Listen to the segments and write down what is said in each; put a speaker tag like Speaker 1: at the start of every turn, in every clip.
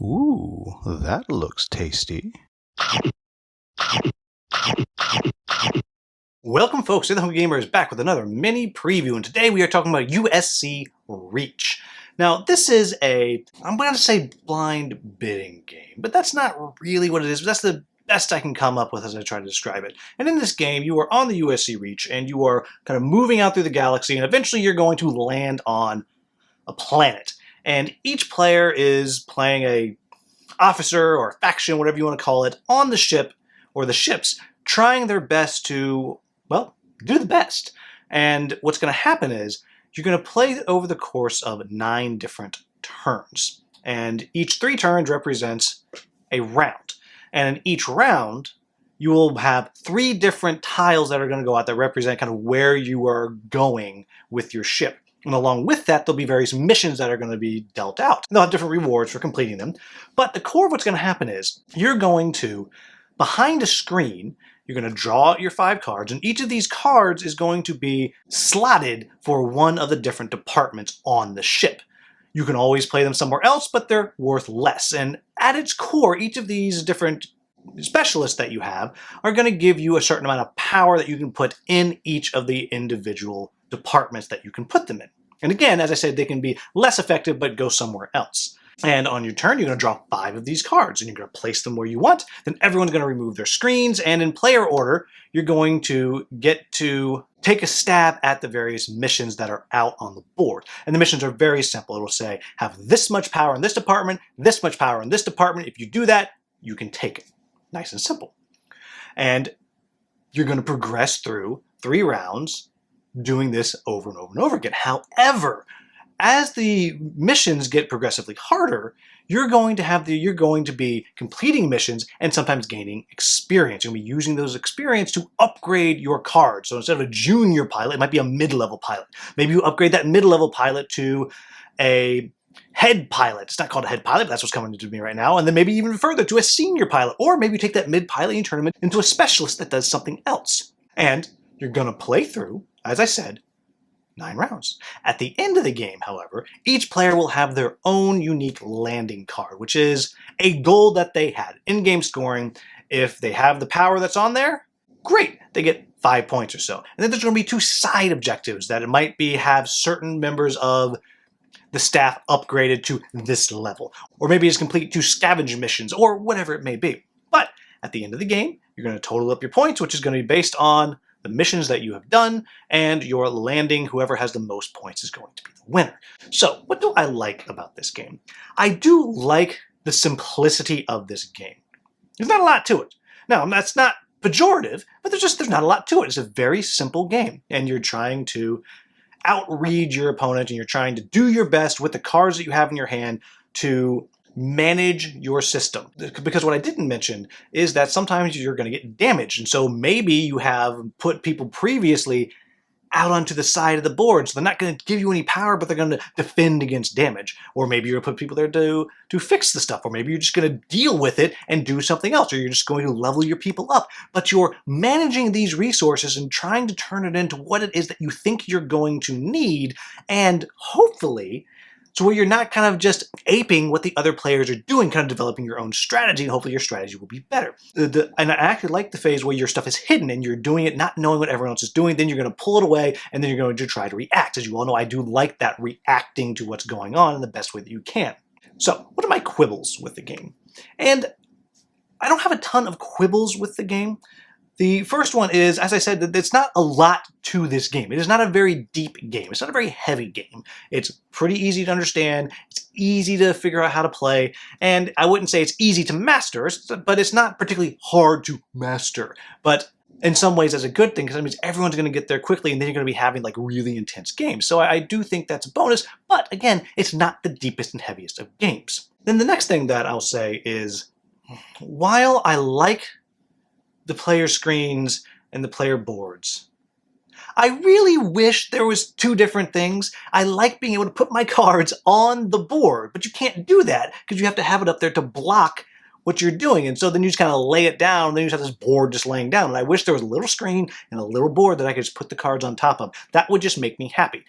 Speaker 1: Ooh, that looks tasty. Welcome folks, The Hungry Gamer is back with another mini preview, and today we are talking about USC Reach. Now this is I'm going to say blind bidding game, but that's not really what it is, but that's the best I can come up with as I try to describe it. And in this game, you are on the USC Reach, and you are kind of moving out through the galaxy, and eventually you're going to land on a planet. And each player is playing a officer or faction, whatever you want to call it, on the ship or the ships, trying their best to, well, do the best. And what's going to happen is you're going to play over the course of 9 different turns. And each 3 turns represents a round. And in each round, you will have 3 different tiles that are going to go out that represent kind of where you are going with your ship. And along with that, there'll be various missions that are going to be dealt out. They'll have different rewards for completing them. But the core of what's going to happen is you're going to, behind a screen, you're going to draw out your 5 cards, and each of these cards is going to be slotted for one of the different departments on the ship. You can always play them somewhere else, but they're worth less. And at its core, each of these different specialists that you have are going to give you a certain amount of power that you can put in each of the individual departments that you can put them in. And again, as I said, they can be less effective, but go somewhere else. And on your turn, you're going to draw 5 of these cards, and you're going to place them where you want. Then everyone's going to remove their screens, and in player order, you're going to get to take a stab at the various missions that are out on the board. And the missions are very simple. It will say, have this much power in this department, this much power in this department. If you do that, you can take it. Nice and simple. And you're going to progress through 3 rounds doing this over and over and over again. However, as the missions get progressively harder, you're going to be completing missions and sometimes gaining experience. You'll be using those experience to upgrade your card. So instead of a junior pilot, it might be a mid-level pilot. Maybe you upgrade that mid-level pilot to a head pilot. It's not called a head pilot, but that's what's coming to me right now. And then maybe even further to a senior pilot. Or maybe you take that mid-pilot and you turn him into a specialist that does something else. And you're going to play through, as I said, 9 rounds. At the end of the game, however, each player will have their own unique landing card, which is a goal that they had. In-game scoring, if they have the power that's on there, great, they get 5 points or so. And then there's going to be 2 side objectives that it might be have certain members of the staff upgraded to this level. Or maybe it's complete 2 scavenge missions, or whatever it may be. But at the end of the game, you're going to total up your points, which is going to be based on the missions that you have done, and your landing. Whoever has the most points is going to be the winner. So, what do I like about this game? I do like the simplicity of this game. There's not a lot to it. Now, that's not pejorative, but there's not a lot to it. It's a very simple game, and you're trying to outread your opponent, and you're trying to do your best with the cards that you have in your hand to manage your system. Because what I didn't mention is that sometimes you're going to get damaged, and so maybe you have put people previously out onto the side of the board, so they're not going to give you any power, but they're going to defend against damage. Or maybe you're going to put people there to fix the stuff, or maybe you're just going to deal with it and do something else, or you're just going to level your people up. But you're managing these resources and trying to turn it into what it is that you think you're going to need, and hopefully so where you're not kind of just aping what the other players are doing, kind of developing your own strategy, and hopefully your strategy will be better. And I actually like the phase where your stuff is hidden and you're doing it not knowing what everyone else is doing. Then you're going to pull it away, and then you're going to try to react. As you all know, I do like that reacting to what's going on in the best way that you can. So what are my quibbles with the game? And I don't have a ton of quibbles with the game. The first one is, as I said, that it's not a lot to this game. It is not a very deep game. It's not a very heavy game. It's pretty easy to understand. It's easy to figure out how to play. And I wouldn't say it's easy to master, but it's not particularly hard to master. But in some ways, that's a good thing, because that means everyone's going to get there quickly, and then you're going to be having like really intense games. So I do think that's a bonus. But again, it's not the deepest and heaviest of games. Then the next thing that I'll say is, while I like the player screens and the player boards, I really wish there was 2 different things. I like being able to put my cards on the board, but you can't do that because you have to have it up there to block what you're doing. And so then you just kind of lay it down, and then you just have this board just laying down. And I wish there was a little screen and a little board that I could just put the cards on top of. That would just make me happy.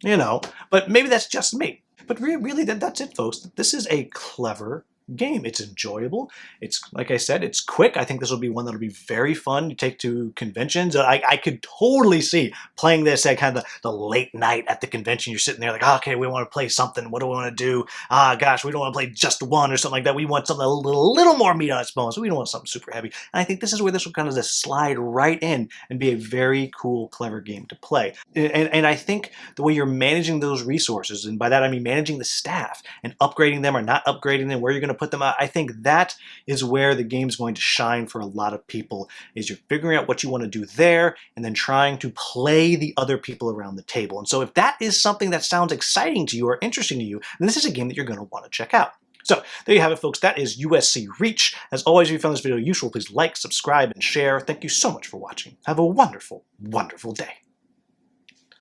Speaker 1: You know, but maybe that's just me. But really, that's it, folks. This is a clever game. It's enjoyable. It's, like I said, it's quick. I think this will be one that'll be very fun to take to conventions. I could totally see playing this at kind of the late night at the convention. You're sitting there like, oh, okay, we want to play something. What do we want to do? Ah, gosh, we don't want to play just one or something like that. We want something a little more meat on its bones. We don't want something super heavy. And I think this is where this will kind of just slide right in and be a very cool, clever game to play. And I think the way you're managing those resources, and by that I mean managing the staff and upgrading them or not upgrading them, where you're going to put them out, I think that is where the game's going to shine for a lot of people, is you're figuring out what you want to do there and then trying to play the other people around the table. And so if that is something that sounds exciting to you or interesting to you, then this is a game that you're going to want to check out. So there you have it, folks. That is USC Reach. As always, if you found this video useful, please like, subscribe, and share. Thank you so much for watching. Have a wonderful, wonderful day.